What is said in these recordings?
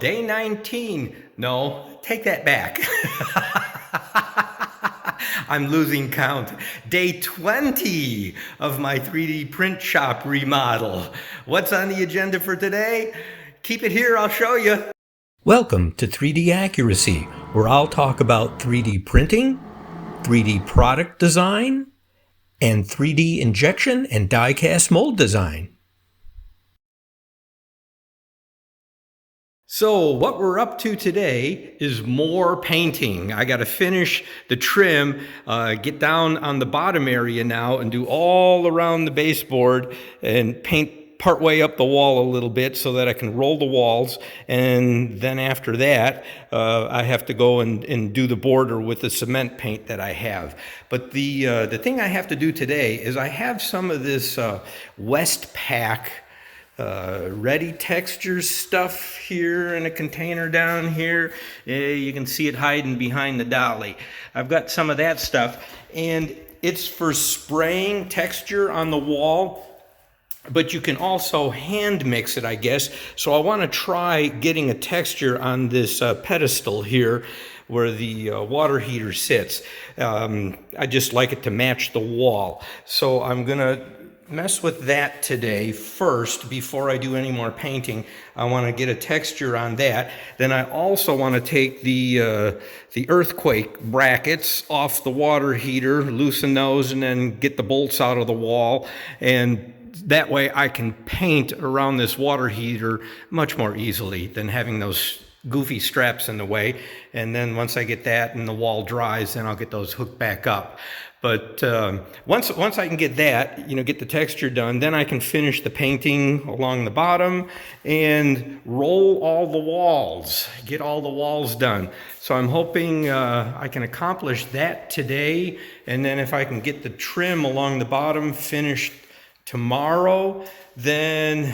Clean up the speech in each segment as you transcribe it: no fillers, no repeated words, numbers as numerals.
Day 19. No, take that back. I'm losing count. Day 20 of my 3D print shop remodel. What's on the agenda for today? Keep it here, I'll show you. Welcome to 3D Accuracy, where I'll talk about 3D printing, 3D product design, and 3D injection and die-cast mold design. So what we're up to today is more painting. I got to finish the trim, get down on the bottom area now and do all around the baseboard and paint partway up the wall a little bit so that I can roll the walls. And then after that, I have to go and do the border with the cement paint that I have. But the thing I have to do today is I have some of this Westpak ready textures stuff here in a container down here. You can see it hiding behind the dolly. I've got some of that stuff, and it's for spraying texture on the wall, but you can also hand mix it, I guess. So I want to try getting a texture on this pedestal here where the water heater sits. I just like it to match the wall. So I'm gonna mess with that today first before I do any more painting. I want to get a texture on that. Then I also want to take the earthquake brackets off the water heater, loosen those, and then get the bolts out of the wall. And that way I can paint around this water heater much more easily than having those goofy straps in the way. And then once I get that and the wall dries, then I'll get those hooked back up. But once I can get that, get the texture done, then I can finish the painting along the bottom and roll all the walls, get all the walls done. So I'm hoping I can accomplish that today. And then if I can get the trim along the bottom finished tomorrow, then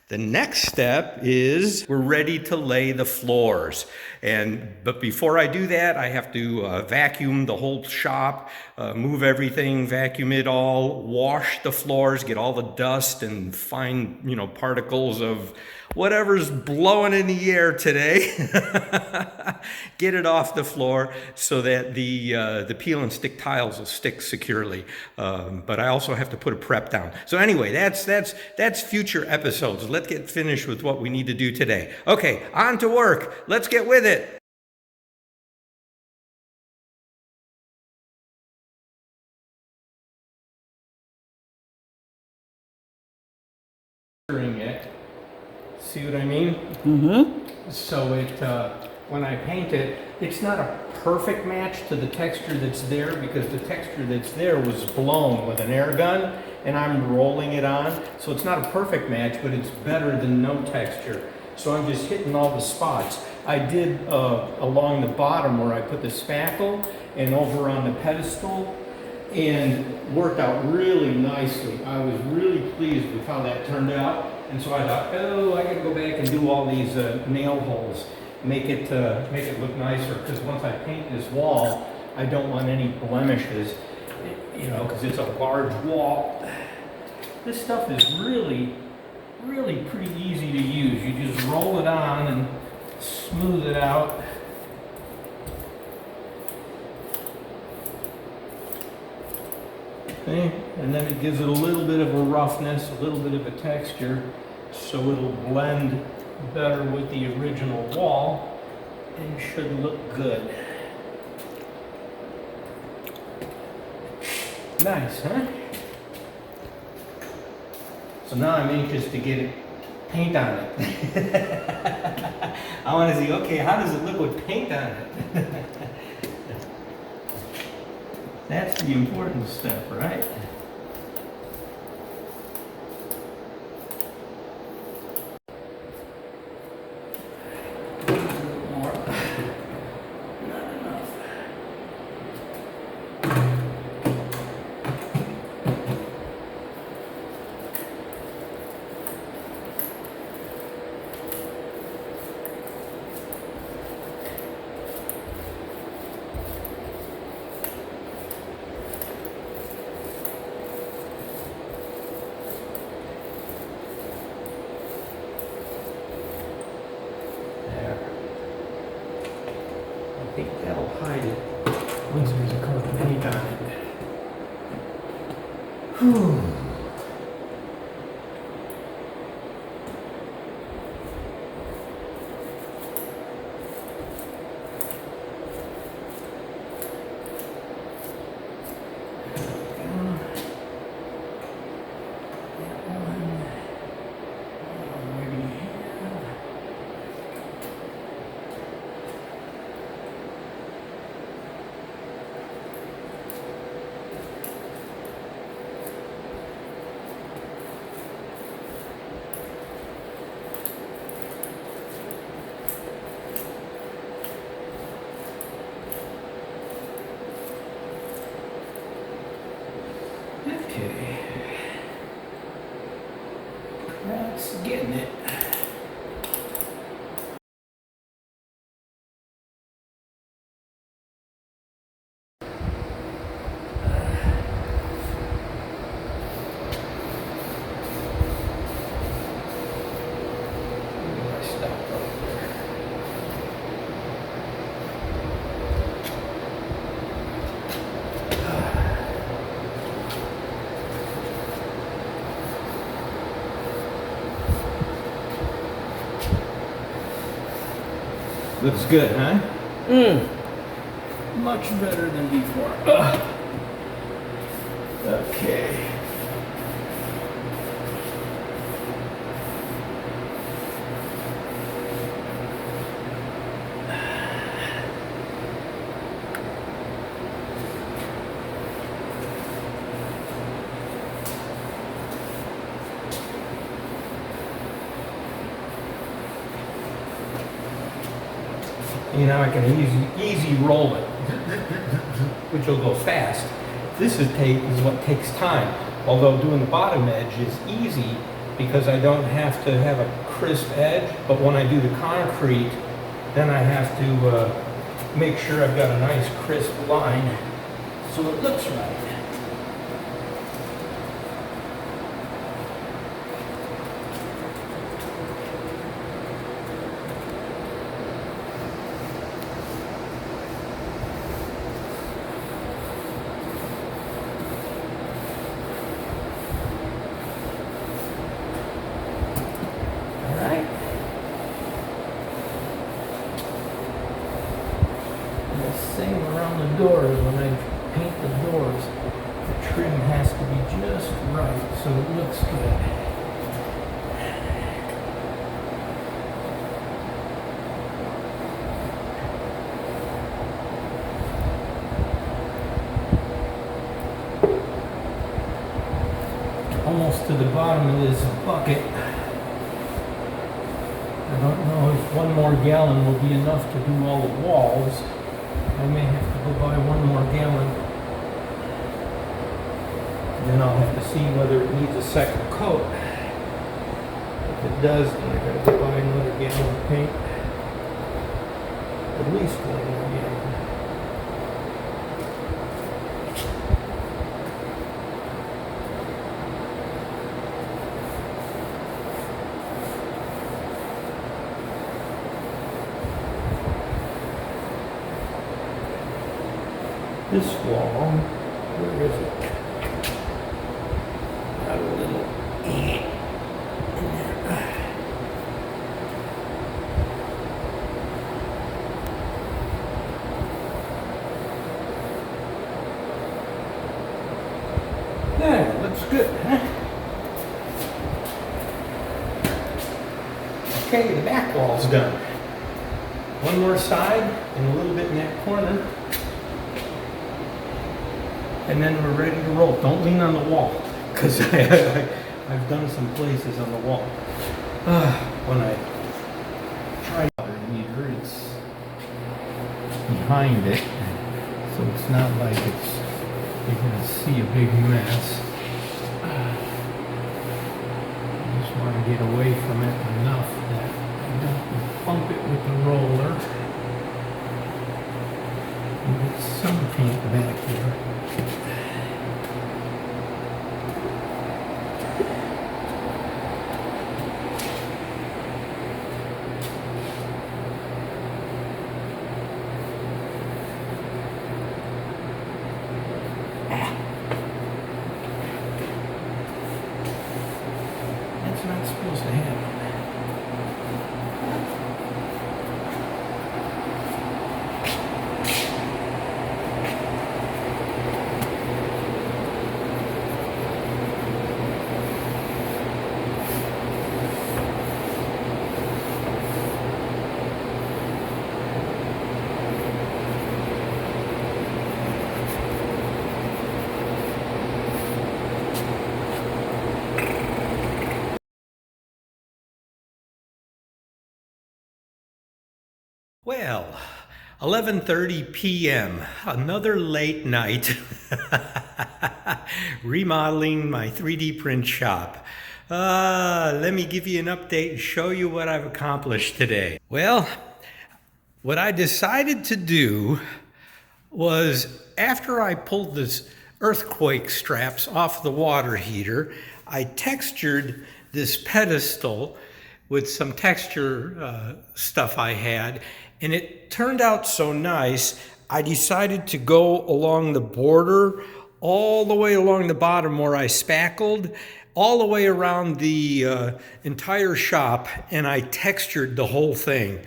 the next step is we're ready to lay the floors. But before I do that, I have to vacuum the whole shop, move everything, vacuum it all, wash the floors, get all the dust and fine, particles of whatever's blowing in the air today. Get it off the floor so that the peel and stick tiles will stick securely. But I also have to put a prep down. So anyway, that's future episodes. Let's get finished with what we need to do today. Okay, on to work. Let's get with it. It. See what I mean? Mm-hmm. So when I paint it, it's not a perfect match to the texture that's there because the texture that's there was blown with an air gun and I'm rolling it on. So it's not a perfect match, but it's better than no texture. So I'm just hitting all the spots. I did along the bottom where I put the spackle and over on the pedestal, and worked out really nicely. I was really pleased with how that turned out. And so I thought, I gotta go back and do all these nail holes, make it look nicer. Because once I paint this wall, I don't want any blemishes, because it's a large wall. This stuff is really, really pretty easy to use. You just roll it on and smooth it out. Okay. And then it gives it a little bit of a roughness, a little bit of a texture, so it'll blend better with the original wall and should look good. Nice, huh? So now I'm anxious to get paint on it. I want to see, okay, how does it look with paint on it? That's the important step, right? think that'll hide it once there's a coat of paint on it. Whew. Okay, that's getting it. Looks good, huh? Much better than before. Okay. You know, I can easy roll it, which will go fast. This is what takes time. Although doing the bottom edge is easy because I don't have to have a crisp edge. But when I do the concrete, then I have to make sure I've got a nice crisp line so it looks right. Same around the doors. When I paint the doors, the trim has to be just right so it looks good. Almost to the bottom of this bucket. I don't know if one more gallon will be enough to do all the walls. I may have to go buy one more gallon. And then I'll have to see whether it needs a second coat. If it does, then I gotta go buy another gallon of paint. At least one more gallon. This wall, where is it? Got a little in there. There, looks good, huh? Okay, the back wall's done. One more side and a little bit in that corner. And then we're ready to roll. Don't lean on the wall, because I've done some places on the wall. When I try water heater, it's behind it, so it's not like you're going to see a big mess. I just want to get away from it enough that I don't bump it with the roller. And get some paint back here. Well, 11:30 p.m., another late night remodeling my 3D print shop. Let me give you an update and show you what I've accomplished today. Well, what I decided to do was, after I pulled this earthquake straps off the water heater, I textured this pedestal with some texture stuff I had, and it turned out so nice. I decided to go along the border, all the way along the bottom where I spackled, all the way around the entire shop, and I textured the whole thing.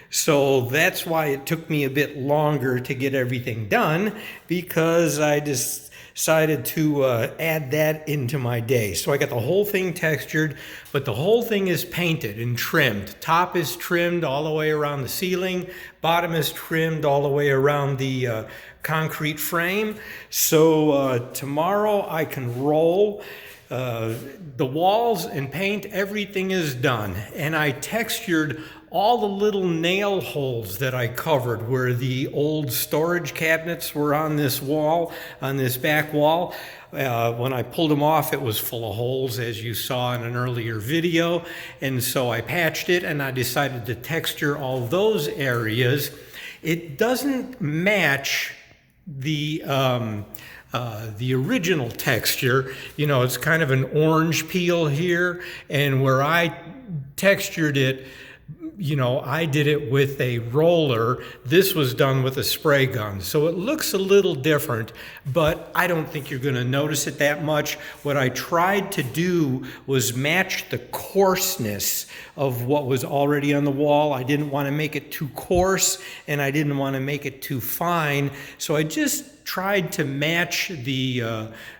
So that's why it took me a bit longer to get everything done, because I decided to add that into my day. So I got the whole thing textured, but the whole thing is painted and trimmed. Top is trimmed all the way around the ceiling. Bottom is trimmed all the way around the concrete frame. So tomorrow I can roll. The walls and paint, everything is done. And I textured all the little nail holes that I covered where the old storage cabinets were on this wall, on this back wall. When I pulled them off, it was full of holes, as you saw in an earlier video. And so I patched it, and I decided to texture all those areas. It doesn't match the original texture. You know, it's kind of an orange peel here, and where I textured it, you know, I did it with a roller. This was done with a spray gun. So it looks a little different, but I don't think you're going to notice it that much. What I tried to do was match the coarseness of what was already on the wall. I didn't want to make it too coarse, and I didn't want to make it too fine. So I just tried to match the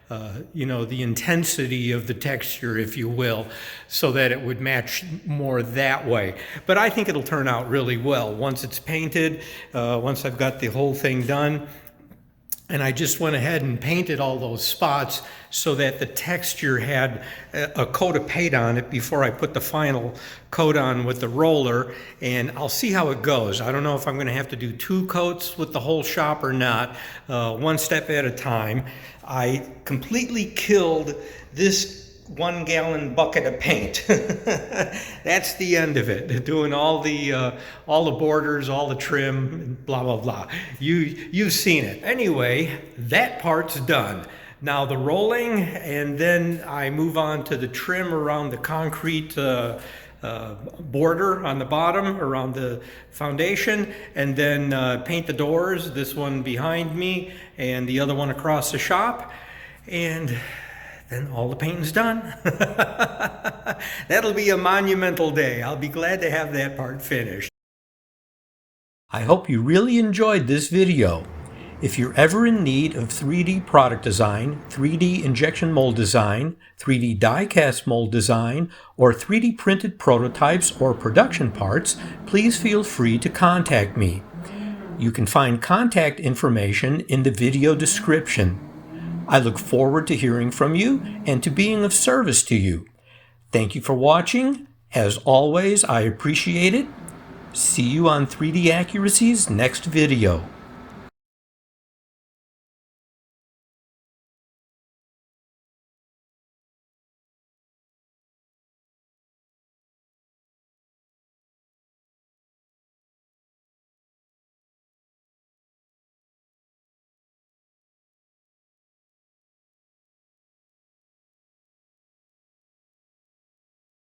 the intensity of the texture, if you will, so that it would match more that way. But I think it'll turn out really well once it's painted, once I've got the whole thing done. And I just went ahead and painted all those spots so that the texture had a coat of paint on it before I put the final coat on with the roller. And I'll see how it goes. I don't know if I'm going to have to do 2 coats with the whole shop or not, one step at a time. I completely killed this 1-gallon bucket of paint. That's the end of it. Doing all the borders, all the trim, blah blah blah. You've seen it. Anyway, that part's done. Now the rolling, and then I move on to the trim around the concrete border on the bottom around the foundation, and then paint the doors. This one behind me, and the other one across the shop, and then all the painting's done. That'll be a monumental day. I'll be glad to have that part finished. I hope you really enjoyed this video. If you're ever in need of 3D product design, 3D injection mold design, 3D die-cast mold design, or 3D printed prototypes or production parts, please feel free to contact me. You can find contact information in the video description. I look forward to hearing from you and to being of service to you. Thank you for watching. As always, I appreciate it. See you on 3D Accuracy's next video.